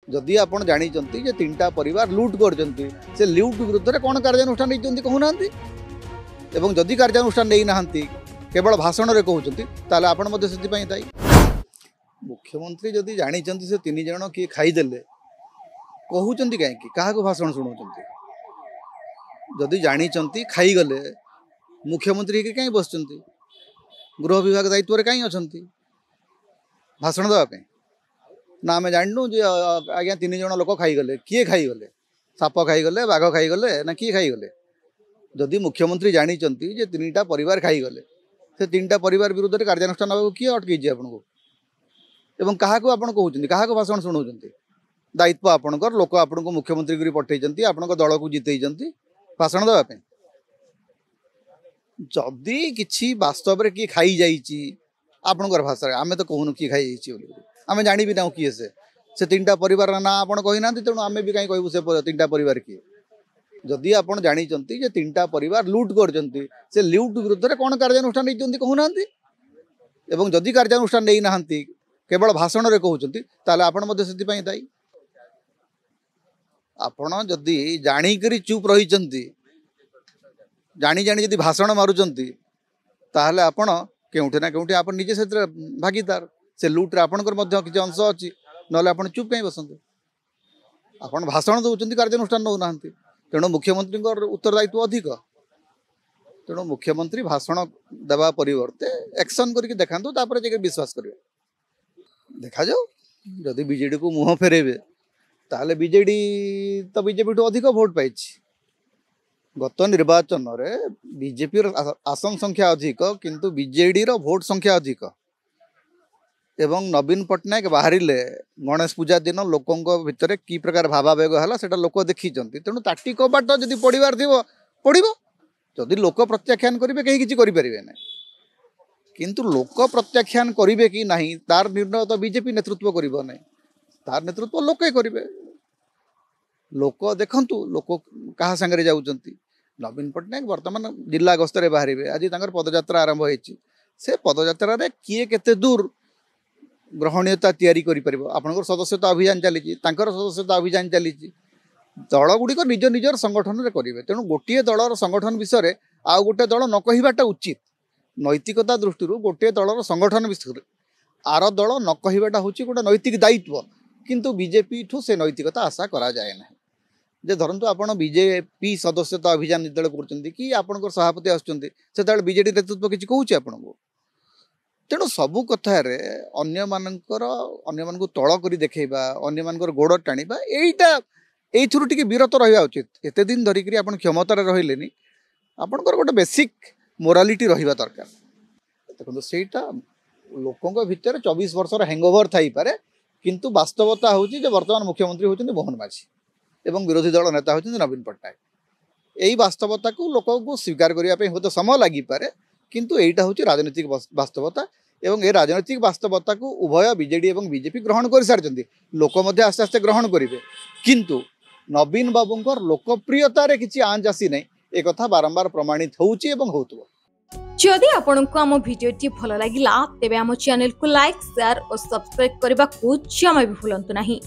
जदि आपण जानी जे तीनटा परिवार लुट करछंती से लुट विरुद्ध रे कोन कार्यानुष्ठान नहीं कहू ना एवं जदि कार्यानुष्ठान नहीं ना केवल भाषण रे कहउछंती ताले आपण मध्ये सेति पई दाई मुख्यमंत्री जदि जानी से तीन जन किए खाईदेले कहउछंती कहीं क्या भाषण शुणाउछंती जदि जानी खाईगले मुख्यमंत्री के कहीं बसचंती गृह विभाग दायित्व रे कहीं अछंती भाषण देवाई ना आम जानू जे आज्ञा तीन जन लोक खाईगले किए खाईगले साप खाईगले बाघ खाईगले ना किए खाईगले जदि मुख्यमंत्री जानी जे तीनटा परिवार खाईगले से तीनटा परिवार विरुद्ध कार्यानुष्ठान किए अटकई आपको एवं क्या कहते क्या भाषण शुणाउछंती दायित्व आपणकर लोक आपण को मुख्यमंत्री करी पठेइछंती आपण दल को जितेइछंती भाषण देवाई जदि किछि वास्तव रे किए खाई जाइछि आपणकर भाषा आमे तो कहूनु किए खाई जाइछि बोली आमे जानि भी ना किए से तीनटा परिवार ना आपण कहि नांती तेणु आमे भी कहीं कहबू से तीनटा परिवार किए जदि आपण जानी जे तीनटा परिवार लुट करछंती से लुट विरुद्ध रे कोन कार्यानुष्ठान नहीं कहू नांती एवं जदि कार्यानुष्ठान नहीं ना केवल भाषण रे कहउछंती ताले आपण मध्ये सेति पई दाई आपण जदि जानी करी चुप रहिछंती जानी जानी जदि भाषण मारुछंती ताहले आपण केउठे ना केउठे आपण निजे सेत्र भागीदार से लुट रे आपणकर मध्ये किछि अंश अछि नले आपण चुप कहीं बसंते आपण भाषण दउछंती कार्यानुष्ठान नउ नांती तेणु मुख्यमंत्री उत्तरदायित्व अधिक तेणु मुख्यमंत्री भाषण देवा परिवर्ते एक्शन करके देखांतु तापर जे विश्वास करिवे देखा जाओ जदि बीजेडी को मुह फेरेबे ताहले बीजेडी तो बीजेपी ठू अधिक भोट पाई गत निर्वाचन रे बीजेपी आसन संख्या अधिक किंतु बीजेडी रो भोट संख्या अधिक एवं नवीन पट्टनायक बाहर गणेश पूजा दिन लोकों भितर कि प्रकार भावावेग है लोक देखी तेणु ताटी कबाट जदि पढ़ार थी पढ़ो जदि लोक प्रत्याख्यान करेंगे कहीं किसी करें ना किंतु लोक प्रत्याख्यान करेंगे कि नहीं तार निर्णय तो बीजेपी नेतृत्व कर तार नेतृत्व लोके करेंगे लोक देखु लोक क्या सांगे जाऊँच नवीन पट्टनायक बर्तमान जिला गस्तर बाहर आज पदयात्रा आरंभ होती से पदयात्रा किए केते दूर ग्रहणीयता तैयारी कर सदस्यता अभियान चली सदस्यता अभियान चली दल गुड़िक निज निजर संगठन में करेंगे तेणु गोटे दलर संगठन विषय आउ गोटे दल न कहवाटा उचित नैतिकता दृष्टि गोटे दलर संगठन विषय आर दल न कहवाटा हूँ गोटे नैतिक दायित्व किंतु बीजेपी ठू से नैतिकता आशा करा जाए ना जे धरतु आपड़ बीजेपी सदस्यता अभियान जो कर आपंकर सभापति आसुँच बीजेडी नेतृत्व किसी कहूँ आपको तेणु सबू कथार अन्य मानक तल कर देखा अन्य मानकर गोड़ टाणीबा एटा एथुरु टिके विरत रहा उचित एते दिन धरिक आप क्षमतार रही आपंकर गोटे बेसिक मोरालिटी रहा दरकार देखो सेटा लोकों भितर 24 वर्षर हैंगओवर थाई पारे किंतु वास्तवता हूँ बर्तमान मुख्यमंत्री होती मोहन माझी एवं विरोधी दल नेता होती नवीन पट्टनायक यही वास्तवता को लोक को स्वीकार करने हूँ तो समय लगिपे किंतु यहीटा हूँ राजनीतिक वास्तवता एवं ए राजनीतिक वास्तवता को उभय बीजेडी और बीजेपी ग्रहण कर सारी लोक आस्ते आस्ते ग्रहण करेंगे किंतु नवीन बाबूंकर लोकप्रियतार किसी आंच आसी ना एक बारंबार प्रमाणित होउची एवं होतबो जदि आपनको आम भिडियोटी भल लागिला तेबे आम चैनल को लाइक शेयर और सब्सक्राइब करने को जमा भी भूलंतु नहीं।